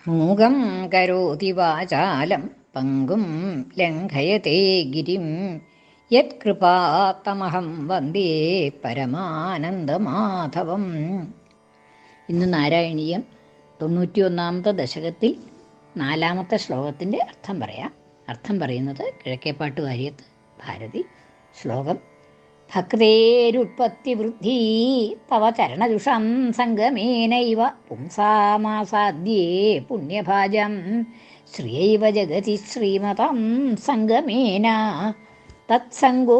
മൂകം കരോതി വാചാലം പങ്കും ലംഘയത്തെ ഗിരിം യത്കൃപാത്തമഹം വന്ദേ പരമാനന്ദമാധവം. ഇന്ന് നാരായണീയം 91-ാമത്തെ ദശകത്തിൽ 4-ാമത്തെ ശ്ലോകത്തിൻ്റെ അർത്ഥം പറയാം. അർത്ഥം പറയുന്നത് കിഴക്കേപ്പാട്ട് വാര്യത്ത് ഭാരതി. ശ്ലോകം: ഭക്തേരുത്പത്തിവൃദ്ധി തവ ചരണജുഷാം സംഗമേനൈവ പുംസാമാസാദ്യേ പുണ്യഭാജം ശ്രിയൈവ ജഗതി ശ്രീമതാം സംഗമേന തത്സംഗോ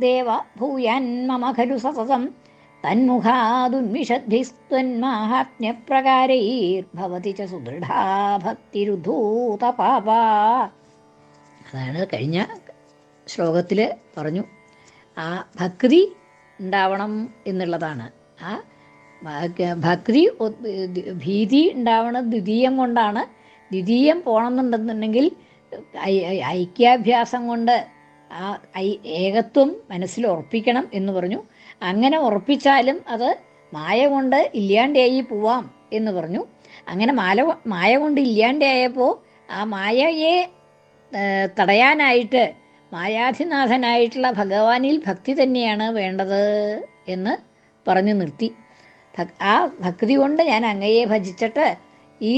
ദേവ ഭൂയാൻ മമ ഖലു സതതം തന്മുഖാദുന്മിഷദ്ഭിസ്ത്വന്മാഹാത്മ്യപ്രകാരൈർഭവതി ച സുദൃഢാ ഭക്തിരുദ്ധൂതപാപാ. അതാണ് കഴിഞ്ഞ ശ്ലോകത്തിൽ പറഞ്ഞു. ആ ഭക്തി ഉണ്ടാവണം എന്നുള്ളതാണ്. ആ ഭക്തി ഭീതി ഉണ്ടാവണം ദ്വിതീയം കൊണ്ടാണ്. ദ്വിതീയം പോകണമെന്നുണ്ടെന്നുണ്ടെങ്കിൽ ഐക്യാഭ്യാസം കൊണ്ട് ആ ഏകത്വം മനസ്സിൽ ഉറപ്പിക്കണം എന്ന് പറഞ്ഞു. അങ്ങനെ ഉറപ്പിച്ചാലും അത് മായ കൊണ്ട് ഇല്ലാണ്ടായി പോവാം എന്ന് പറഞ്ഞു. അങ്ങനെ മായ കൊണ്ട് ഇല്ലാണ്ടായപ്പോൾ ആ മായയെ തടയാനായിട്ട് മായാധിനാഥനായിട്ടുള്ള ഭഗവാനിൽ ഭക്തി തന്നെയാണ് വേണ്ടത് എന്ന് പറഞ്ഞു നിർത്തി. ആ ഭക്തി കൊണ്ട് ഞാൻ അങ്ങയെ ഭജിച്ചിട്ട് ഈ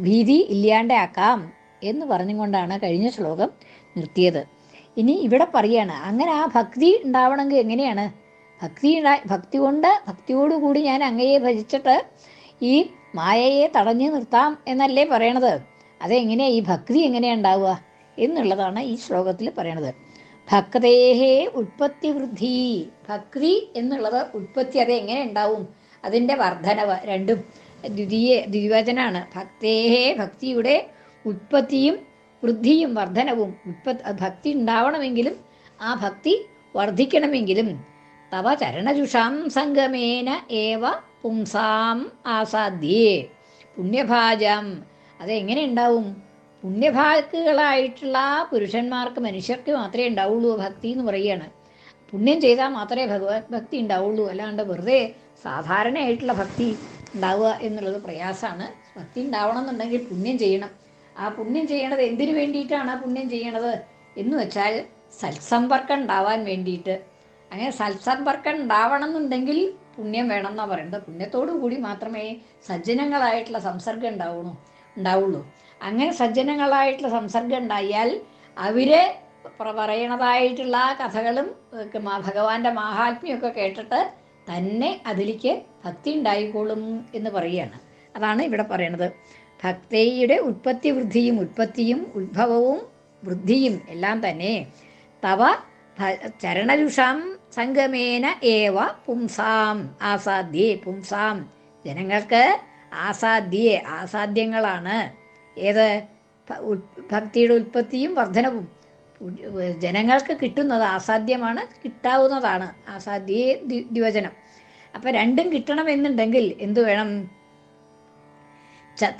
ഭീതി ഇല്ലാണ്ടാക്കാം എന്ന് പറഞ്ഞുകൊണ്ടാണ് കഴിഞ്ഞ ശ്ലോകം നിർത്തിയത്. ഇനി ഇവിടെ പറയാണ്, അങ്ങനെ ആ ഭക്തി ഉണ്ടാവണമെങ്കിൽ എങ്ങനെയാണ്? ഭക്തിയോടുകൂടി ഞാൻ അങ്ങയെ ഭജിച്ചിട്ട് ഈ മായയെ തടഞ്ഞു നിർത്താം എന്നല്ലേ പറയണത്. അതെങ്ങനെയാണ്, ഈ ഭക്തി എങ്ങനെയാണ് ഉണ്ടാവുക എന്നുള്ളതാണ് ഈ ശ്ലോകത്തിൽ പറയണത്. ഭക്തേഹേ ഉത്പത്തി വൃദ്ധി. ഭക്തി എന്നുള്ളത് ഉത്പത്തി, അത് എങ്ങനെ ഉണ്ടാവും? അതിൻ്റെ വർധനവ്. രണ്ടും ദ്വിവചനാണ്. ഭക്തേഹേ, ഭക്തിയുടെ ഉത്പത്തിയും വൃദ്ധിയും വർധനവും. ഭക്തി ഉണ്ടാവണമെങ്കിലും ആ ഭക്തി വർദ്ധിക്കണമെങ്കിലും തവ ചരണജുഷാം സംഗമേന ഏവ പുംസാം ആസാദ്യേ പുണ്യഭാജം. അതെങ്ങനെ ഉണ്ടാവും? പുണ്യഭാക്കുകളായിട്ടുള്ള പുരുഷന്മാർക്ക്, മനുഷ്യർക്ക് മാത്രമേ ഉണ്ടാവുള്ളൂ ഭക്തി എന്ന് പറയുകയാണ്. പുണ്യം ചെയ്താൽ മാത്രമേ ഭഗവത് ഭക്തി ഉണ്ടാവുള്ളൂ. അല്ലാണ്ട് വെറുതെ സാധാരണയായിട്ടുള്ള ഭക്തി ഉണ്ടാവുക എന്നുള്ളത് പ്രയാസമാണ്. ഭക്തി ഉണ്ടാവണം എന്നുണ്ടെങ്കിൽ പുണ്യം ചെയ്യണം. ആ പുണ്യം ചെയ്യണത് എന്തിനു വേണ്ടിയിട്ടാണ്? ആ പുണ്യം ചെയ്യണത് എന്ന് വെച്ചാൽ സത്സമ്പർക്കം ഉണ്ടാവാൻ വേണ്ടിയിട്ട്. അങ്ങനെ സത്സമ്പർക്കം ഉണ്ടാവണം എന്നുണ്ടെങ്കിൽ പുണ്യം വേണം എന്നാണ് പറയുന്നത്. പുണ്യത്തോടു കൂടി മാത്രമേ സജ്ജനങ്ങളായിട്ടുള്ള സംസർഗം ഉണ്ടാവുള്ളൂ. അങ്ങനെ സജ്ജനങ്ങളായിട്ടുള്ള സംസർഗം ഉണ്ടായാൽ അവരെ പറയണതായിട്ടുള്ള കഥകളും ഭഗവാന്റെ മാഹാത്മ്യമൊക്കെ കേട്ടിട്ട് തന്നെ അതിലേക്ക് ഭക്തി ഉണ്ടായിക്കോളും എന്ന് പറയുകയാണ്. അതാണ് ഇവിടെ പറയണത്. ഭക്തിയുടെ ഉത്പത്തിയും ഉത്ഭവവും വൃദ്ധിയും എല്ലാം തന്നെ തവ ചരണജുഷാം സംഗമേന ഏവ പുംസാം ആസാദ്യേ. പുംസാം, ജനങ്ങൾക്ക് ആസാദ്യങ്ങളാണ്. ഏത്? ഭക്തിയുടെ ഉത്പത്തിയും വർധനവും ജനങ്ങൾക്ക് കിട്ടുന്നത് ആസാദ്യമാണ്, കിട്ടാവുന്നതാണ്. ആസാദ്യേ ദ്വിവചനം. അപ്പം രണ്ടും കിട്ടണമെന്നുണ്ടെങ്കിൽ എന്തു വേണം?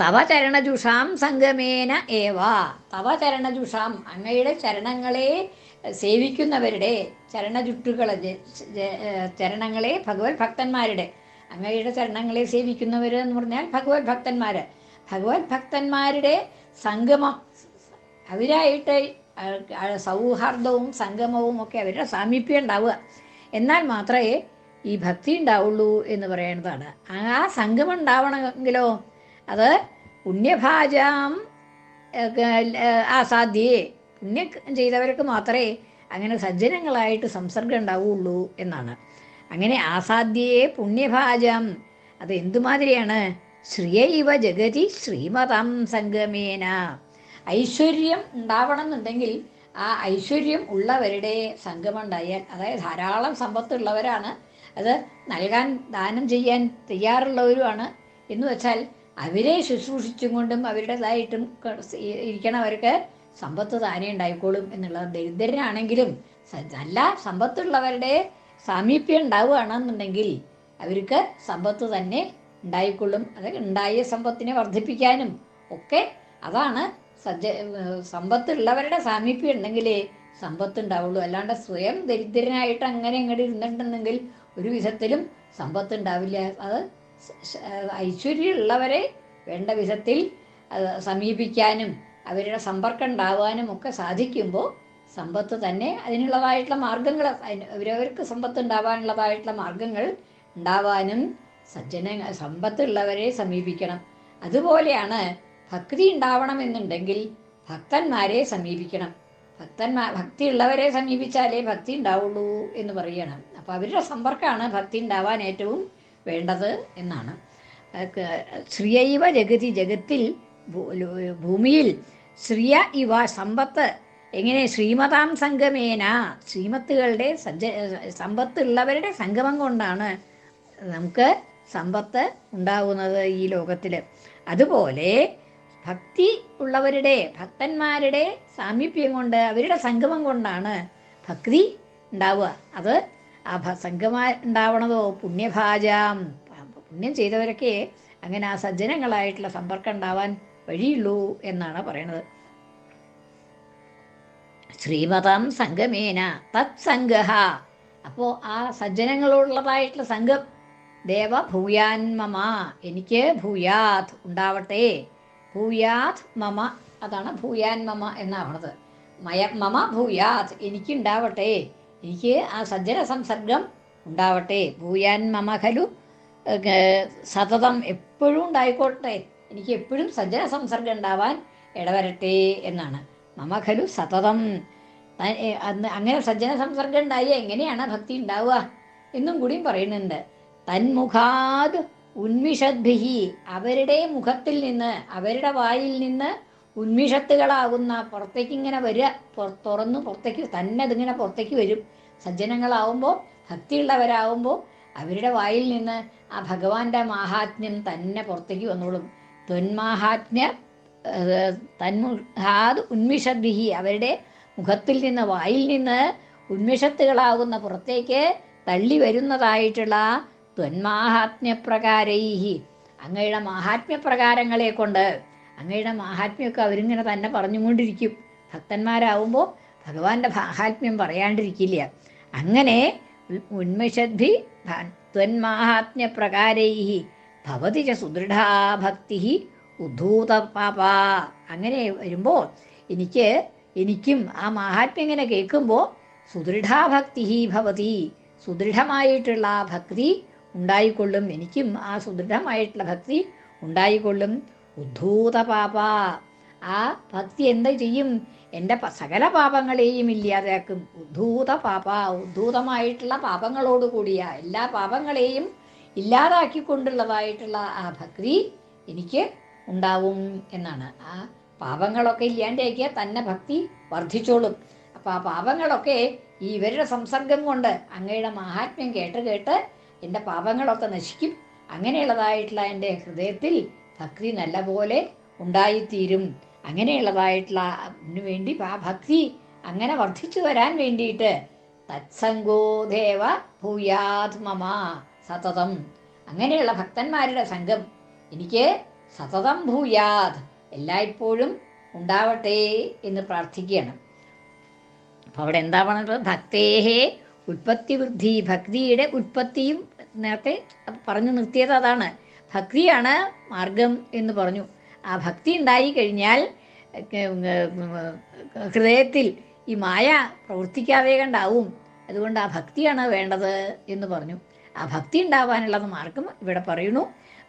തവ ചരണജുഷാം സംഗമേന ഏവ. തവ ചരണജുഷാം, അങ്ങയുടെ ചരണങ്ങളെ സേവിക്കുന്നവരുടെ ചരണങ്ങളെ ഭഗവത് ഭക്തന്മാരുടെ, അങ്ങയുടെ ചരണങ്ങളെ സേവിക്കുന്നവർ എന്ന് പറഞ്ഞാൽ ഭഗവത് ഭക്തന്മാരുടെ സംഗമം, അവരായിട്ട് സൗഹാർദ്ദവും സംഗമവും ഒക്കെ അവരുടെ സാമീപ്യം ഉണ്ടാവുക. എന്നാൽ മാത്രമേ ഈ ഭക്തി ഉണ്ടാവുള്ളൂ എന്ന് പറയുന്നതാണ്. ആ സംഗമം ഉണ്ടാവണമെങ്കിലോ അത് പുണ്യഭാജാം ആസാദ്യേ. പുണ്യം ചെയ്തവർക്ക് മാത്രമേ അങ്ങനെ സജ്ജനങ്ങളായിട്ട് സംസർഗം ഉണ്ടാവുള്ളൂ എന്നാണ്. അങ്ങനെ ആസാദ്യേ പുണ്യഭാജം. അത് എന്തുമാതിരിയാണ്? ശ്രിയൈവ ജഗതി ശ്രീമതാം സംഗമേന. ഐശ്വര്യം ഉണ്ടാവണം എന്നുണ്ടെങ്കിൽ ആ ഐശ്വര്യം ഉള്ളവരുടെ സംഗമം ഉണ്ടായാൽ, അതായത് ധാരാളം സമ്പത്തുള്ളവരാണ്, അത് നൽകാൻ ദാനം ചെയ്യാൻ തയ്യാറുള്ളവരുമാണ് എന്ന് വെച്ചാൽ അവരെ ശുശ്രൂഷിച്ചും കൊണ്ടും അവരുടേതായിട്ടും ഇരിക്കണവർക്ക് സമ്പത്ത് താനേ ഉണ്ടായിക്കോളും എന്നുള്ളത്. ദരിദ്രനാണെങ്കിലും നല്ല സമ്പത്തുള്ളവരുടെ സാമീപ്യം ഉണ്ടാവുകയാണെന്നുണ്ടെങ്കിൽ അവർക്ക് സമ്പത്ത് തന്നെ ഉണ്ടായിക്കൊള്ളും. അത് ഉണ്ടായ സമ്പത്തിനെ വർദ്ധിപ്പിക്കാനും ഒക്കെ അതാണ് സമ്പത്തുള്ളവരുടെ സാമീപ്യം ഉണ്ടെങ്കിലേ സമ്പത്ത് ഉണ്ടാവുള്ളൂ. അല്ലാണ്ട് സ്വയം ദരിദ്രനായിട്ട് അങ്ങനെ ഇങ്ങോട്ട് ഇരുന്നിട്ടുണ്ടെങ്കിൽ ഒരു വിധത്തിലും സമ്പത്ത് ഉണ്ടാവില്ല. അത് ഐശ്വര്യമുള്ളവരെ വേണ്ട വിധത്തിൽ സമീപിക്കാനും അവരുടെ സമ്പർക്കം ഉണ്ടാവാനും ഒക്കെ സാധിക്കുമ്പോൾ സമ്പത്ത് തന്നെ അതിനുള്ളതായിട്ടുള്ള മാർഗങ്ങൾ, അവരവർക്ക് സമ്പത്ത് ഉണ്ടാവാനുള്ളതായിട്ടുള്ള മാർഗങ്ങൾ ഉണ്ടാവാനും സമ്പത്തുള്ളവരെ സമീപിക്കണം. അതുപോലെയാണ് ഭക്തി ഉണ്ടാവണമെന്നുണ്ടെങ്കിൽ ഭക്തന്മാരെ സമീപിക്കണം. ഭക്തിയുള്ളവരെ സമീപിച്ചാലേ ഭക്തി ഉണ്ടാവുള്ളൂ എന്ന് പറയണം. അപ്പോൾ അവരുടെ സമ്പർക്കമാണ് ഭക്തി ഉണ്ടാവാൻ ഏറ്റവും വേണ്ടത് എന്നാണ്. ശ്രിയൈവ ജഗതി, ജഗത്തിൽ ഭൂമിയിൽ ശ്രിയ ഇവ സമ്പത്ത് എങ്ങനെ ശ്രീമതാം സംഗമേന, ശ്രീമത്തുകളുടെ സമ്പത്തുള്ളവരുടെ സംഗമം കൊണ്ടാണ് നമുക്ക് സമ്പത്ത് ഉണ്ടാകുന്നത് ഈ ലോകത്തിൽ. അതുപോലെ ഭക്തി ഉള്ളവരുടെ ഭക്തന്മാരുടെ സാമീപ്യം കൊണ്ട് അവരുടെ സംഗമം കൊണ്ടാണ് ഭക്തി ഉണ്ടാവുക. അത് ആ സംഗമം ഉണ്ടാവണതോ പുണ്യഭാജാം, പുണ്യം ചെയ്തവരൊക്കെ അങ്ങനെ ആ സജ്ജനങ്ങളായിട്ടുള്ള സമ്പർക്കം ഉണ്ടാവാൻ വഴിയുള്ളൂ എന്നാണ് പറയണത്. ശ്രീമതാം സംഗമേന തത്സംഗ, അപ്പോൾ ആ സജ്ജനങ്ങളോടുള്ളതായിട്ടുള്ള സംഘം ദേവ ഭൂയാൻ മമ, എനിക്ക് ഭൂയാത് ഉണ്ടാവട്ടെ, ഭൂയാത് മമ, അതാണ് ഭൂയാൻ മമ എന്നാവണത്. മമ ഭൂയാത്, എനിക്കുണ്ടാവട്ടെ, എനിക്ക് ആ സജ്ജന സംസർഗം ഉണ്ടാവട്ടെ. ഭൂയാൻ മമ ഖലു സതതം, എപ്പോഴും ഉണ്ടായിക്കോട്ടെ, എനിക്ക് എപ്പോഴും സജ്ജന സംസർഗം ഉണ്ടാവാൻ ഇടവരട്ടെ എന്നാണ്. മമ ഖലു സതതം, അങ്ങനെ സജ്ജന സംസർഗം ഉണ്ടായി എങ്ങനെയാണ് ഭക്തി ഉണ്ടാവുക എന്നും കൂടിയും പറയുന്നുണ്ട്. തന്മുഖാത് ഉന്മിഷദ്ഭിഹി, അവരുടെ മുഖത്തിൽ നിന്ന് അവരുടെ വായിൽ നിന്ന് ഉന്മിഷത്തുകളാകുന്ന പുറത്തേക്ക് ഇങ്ങനെ വരിക, തുറന്ന് പുറത്തേക്ക് തന്നെ അതിങ്ങനെ പുറത്തേക്ക് വരും. സജ്ജനങ്ങളാവുമ്പോൾ ഭക്തിയുള്ളവരാവുമ്പോൾ അവരുടെ വായിൽ നിന്ന് ആ ഭഗവാന്റെ മാഹാത്മ്യം തന്നെ പുറത്തേക്ക് വന്നോളും. ത്വന്മാഹാത്മ്യ തന്മുഖാത് ഉന്മിഷദ്ഭിഹി, അവരുടെ മുഖത്തിൽ നിന്ന് വായിൽ നിന്ന് ഉന്മിഷത്തുകളാകുന്ന പുറത്തേക്ക് തള്ളി വരുന്നതായിട്ടുള്ള ത്വന്മാഹാത്മ്യപ്രകാരൈഹി, അങ്ങയുടെ മാഹാത്മ്യപ്രകാരങ്ങളെ കൊണ്ട്, അങ്ങയുടെ മാഹാത്മ്യമൊക്കെ അവരിങ്ങനെ തന്നെ പറഞ്ഞുകൊണ്ടിരിക്കും. ഭക്തന്മാരാവുമ്പോൾ ഭഗവാന്റെ മാഹാത്മ്യം പറയാണ്ടിരിക്കില്ല. അങ്ങനെ ഉന്മിഷദ്ഭി ത്വന്മാഹാത്മ്യപ്രകാരൈഹി ഭവതി ച സുദൃഢാ ഭക്തി ഉദ്ധൂത പാപ. അങ്ങനെ വരുമ്പോൾ എനിക്കും ആ മാഹാത്മ്യം ഇങ്ങനെ കേൾക്കുമ്പോൾ സുദൃഢാഭക്തി ഭവതി, സുദൃഢമായിട്ടുള്ള ഭക്തി ഉണ്ടായിക്കൊള്ളും, എനിക്കും ആ സുദൃഢമായിട്ടുള്ള ഭക്തി ഉണ്ടായിക്കൊള്ളും. ഉദ്ധൂത പാപ, ആ ഭക്തി എന്താ ചെയ്യും? എൻ്റെ സകല പാപങ്ങളെയും ഇല്ലാതാക്കും. ഉദ്ധൂത പാപ, ഉദ്ധൂതമായിട്ടുള്ള പാപങ്ങളോട് കൂടിയ എല്ലാ പാപങ്ങളെയും ഇല്ലാതാക്കിക്കൊണ്ടുള്ളതായിട്ടുള്ള ആ ഭക്തി എനിക്ക് ഉണ്ടാവും എന്നാണ്. ആ പാപങ്ങളൊക്കെ ഇല്ലാണ്ടാക്കിയാൽ തന്നെ ഭക്തി വർദ്ധിച്ചോളും. അപ്പോൾ ആ പാപങ്ങളൊക്കെ ഈ ഇവരുടെ സംസർഗം കൊണ്ട് അങ്ങയുടെ മാഹാത്മ്യം കേട്ട് എൻ്റെ പാപങ്ങളൊക്കെ നശിക്കും. അങ്ങനെയുള്ളതായിട്ടുള്ള എൻ്റെ ഹൃദയത്തിൽ ഭക്തി നല്ലപോലെ ഉണ്ടായിത്തീരും. അങ്ങനെയുള്ളതായിട്ടുള്ള വേണ്ടി ആ ഭക്തി അങ്ങനെ വർദ്ധിച്ചു വരാൻ വേണ്ടിയിട്ട് തത്സംഗോ ദേവ ഭൂയാത് മമ സതതം, അങ്ങനെയുള്ള ഭക്തന്മാരുടെ സംഘം എനിക്ക് സതതം ഭൂയാത്, എല്ലായ്പ്പോഴും ഉണ്ടാവട്ടെ എന്ന് പ്രാർത്ഥിക്കുകയാണ്. അപ്പോൾ അവിടെ എന്താ പറയുന്നത്? ഭക്തേഹേ ഉൽപ്പത്തി വൃദ്ധി, ഭക്തിയുടെ ഉൽപ്പത്തിയും നേരത്തെ പറഞ്ഞു നിർത്തിയത് അതാണ്. ഭക്തിയാണ് മാർഗം എന്ന് പറഞ്ഞു. ആ ഭക്തി ഉണ്ടായി കഴിഞ്ഞാൽ ഹൃദയത്തിൽ ഈ മായ പ്രവർത്തിക്കാതെ കണ്ടാവും. അതുകൊണ്ട് ആ ഭക്തിയാണ് വേണ്ടത് എന്ന് പറഞ്ഞു. ആ ഭക്തി ഉണ്ടാവാനുള്ളത് മാർഗം ഇവിടെ പറയുന്നു.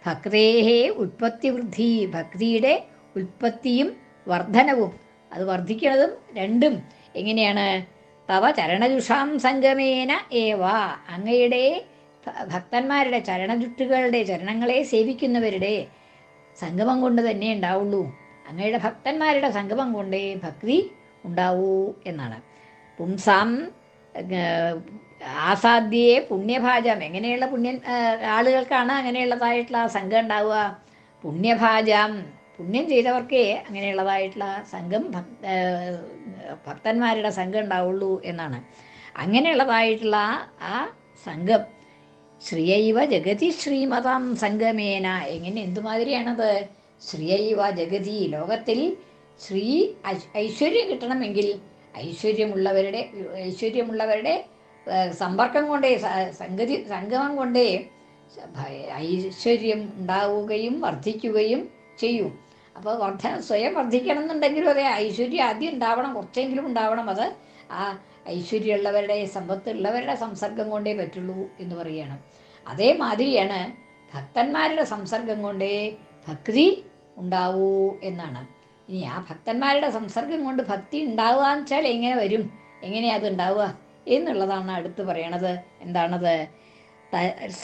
ഭക്തേഹേ ഉൽപ്പത്തി വൃദ്ധി, ഭക്തിയുടെ ഉൽപ്പത്തിയും വർധനവും, അത് വർദ്ധിക്കുന്നതും രണ്ടും എങ്ങനെയാണ്? തവ ചരണജുഷാം സംഗമേന ഏവ, അങ്ങയുടെ ഭക്തന്മാരുടെ ചരണങ്ങളെ സേവിക്കുന്നവരുടെ സംഗമം കൊണ്ട് തന്നെ ഉണ്ടാവുള്ളൂ. അങ്ങയുടെ ഭക്തന്മാരുടെ സംഗമം കൊണ്ടേ ഭക്തി ഉണ്ടാവൂ എന്നാണ്. പുംസാം ആസാദ്യേ പുണ്യഭാജം, എങ്ങനെയുള്ള ആളുകൾക്കാണ് അങ്ങനെയുള്ളതായിട്ടുള്ള സംഘം ഉണ്ടാവുക? പുണ്യഭാജം, പുണ്യം ചെയ്തവർക്കേ അങ്ങനെയുള്ളതായിട്ടുള്ള സംഘം ഭക്തന്മാരുടെ സംഘം ഉണ്ടാവുള്ളൂ എന്നാണ്. അങ്ങനെയുള്ളതായിട്ടുള്ള ആ സംഘം ശ്രീയൈവ ജഗതി ശ്രീമതാം സംഗമേന, എങ്ങനെ എന്തുമാതിരിയാണത്? ശ്രീയൈവ ജഗതി, ലോകത്തിൽ ശ്രീ ഐശ്വര്യം കിട്ടണമെങ്കിൽ ഐശ്വര്യമുള്ളവരുടെ സമ്പർക്കം കൊണ്ടേ സംഗമം കൊണ്ടേ ഐശ്വര്യം ഉണ്ടാവുകയും വർദ്ധിക്കുകയും ചെയ്യൂ. അപ്പോൾ സ്വയം വർദ്ധിക്കണം എന്നുണ്ടെങ്കിലും അതെ, ഐശ്വര്യം ആദ്യം ഉണ്ടാവണം, കുറച്ചെങ്കിലും ഉണ്ടാവണം. അത് ആ ഐശ്വര്യമുള്ളവരുടെ സമ്പത്തുള്ളവരുടെ സംസർഗം കൊണ്ടേ പറ്റുള്ളൂ എന്ന് പറയുകയാണ്. അതേമാതിരിയാണ് ഭക്തന്മാരുടെ സംസർഗം കൊണ്ടേ ഭക്തി ഉണ്ടാവൂ എന്നാണ്. ഇനി ആ ഭക്തന്മാരുടെ സംസർഗം കൊണ്ട് ഭക്തി ഉണ്ടാവുക എന്ന് വെച്ചാൽ എങ്ങനെ വരും, എങ്ങനെയാ അത് ഉണ്ടാവുക എന്നുള്ളതാണ് അടുത്ത് പറയണത്. എന്താണത്?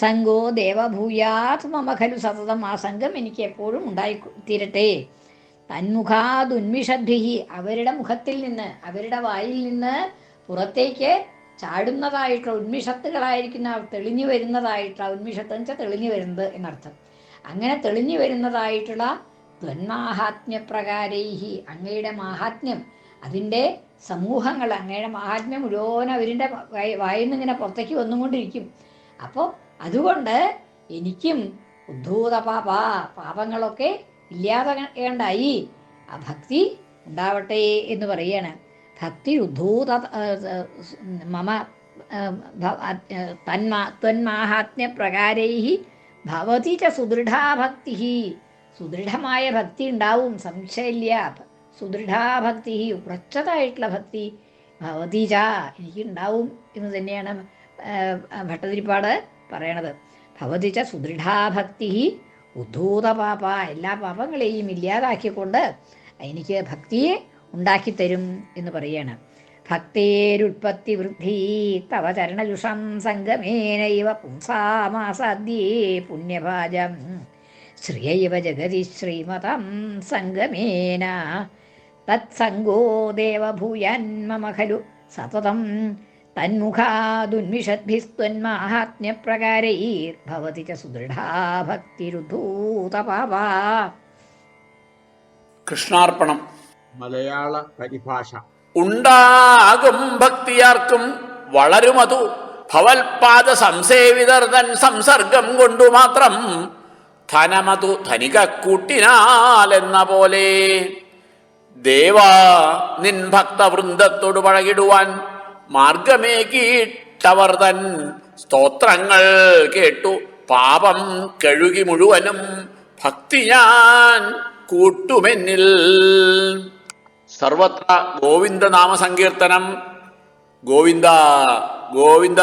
സംഘോ ദേവഭൂയാത് മമ ഖലു സതതം. ആ സംഘം എനിക്ക് എപ്പോഴും ഉണ്ടായിത്തീരട്ടെ. തന്മുഖാദുന്മിഷദ്ഭിഹി, അവരുടെ മുഖത്തിൽ നിന്ന്, അവരുടെ വായിൽ നിന്ന് പുറത്തേക്ക് ചാടുന്നതായിട്ടുള്ള ഉന്മിഷത്തുകളായിരിക്കുന്ന, തെളിഞ്ഞു വരുന്നതായിട്ടുള്ള, ഉന്മിഷത്ത് എന്ന് വെച്ചാൽ തെളിഞ്ഞു വരുന്നത് എന്നർത്ഥം. അങ്ങനെ തെളിഞ്ഞു വരുന്നതായിട്ടുള്ള ത്വന്മാഹാത്മ്യപ്രകാരൈഹി, അങ്ങയുടെ മാഹാത്മ്യം, അതിൻ്റെ സമൂഹങ്ങൾ, അങ്ങയുടെ മാഹാത്മ്യം മുഴുവൻ അവരുടെ വായിൽ നിന്ന് ഇങ്ങനെ പുറത്തേക്ക് വന്നുകൊണ്ടിരിക്കും. അപ്പോൾ അതുകൊണ്ട് എനിക്കും ഉദ്ധൂത പാപങ്ങളൊക്കെ ഇല്ലാതായി ആ ഭക്തി ഉണ്ടാവട്ടെ എന്ന് പറയാണ്. ഭക്തി ഉദ്ധൂത മമ ത്വന്മാഹാത്മ്യപ്രകാരൈ ഭവതി ച സുദൃഢാ ഭക്തി. സുദൃഢമായ ഭക്തി ഉണ്ടാവും, സംശയമില്ല. സുദൃഢാഭക്തി, ഉറച്ചതായിട്ടുള്ള ഭക്തി ഭവതി ച, എനിക്കുണ്ടാവും എന്ന് തന്നെയാണ് ഭട്ടതിരിപ്പാട് പറയണത്. ഭവതി ച സുദൃഢാഭക്തി ഉദ്ധൂത പാപ, എല്ലാ പാപങ്ങളെയും ഇല്ലാതാക്കിക്കൊണ്ട് എനിക്ക് ഭക്തിയെ ഉണ്ടാക്കിത്തരും എന്ന് പറയാണ്. ഭക്തേരുത്പത്തി വൃദ്ധി തവ ചരണജുഷം സംഗമേനൈവ പുംസാമാസാദ്യേ പുണ്യഭാജം ശ്രിയൈവ ജഗതി ശ്രീമതം സംഗമേന തത്സംഗോ ദേവഭൂയാൻ മമ ഖലു സതതം തന്മുഖാദുന്മിഷദ്ഭിസ്ത്വന്മാഹാത്മ്യപ്രകാരൈർഭവതി ച സുദൃഢാ ഭക്തിരുദ്ധൂതപാപാ. കൃഷ്ണാർപ്പണം. മലയാള പരിഭാഷ. ഉണ്ടാകും ഭക്തിയാർക്കും വളരുമതു ഭവൽപാദ സംസേവിതർ തൻ സംസർഗം കൊണ്ടു മാത്രം ധനമതു ധനികക്കൂട്ടിനാലെന്ന പോലെ. ദേവാ നിൻ ഭക്തവൃന്ദത്തോട് പഴകിടുവാൻ മാർഗമേകിട്ടവർ തൻ സ്തോത്രങ്ങൾ കേട്ടു പാപം കഴുകി മുഴുവനും ഭക്തി ഞാൻ കൂട്ടുമെന്നിൽ. സർവത്ര ഗോവിന്ദനാമ സങ്കീർത്തനം. ഗോവിന്ദ ഗോവിന്ദ.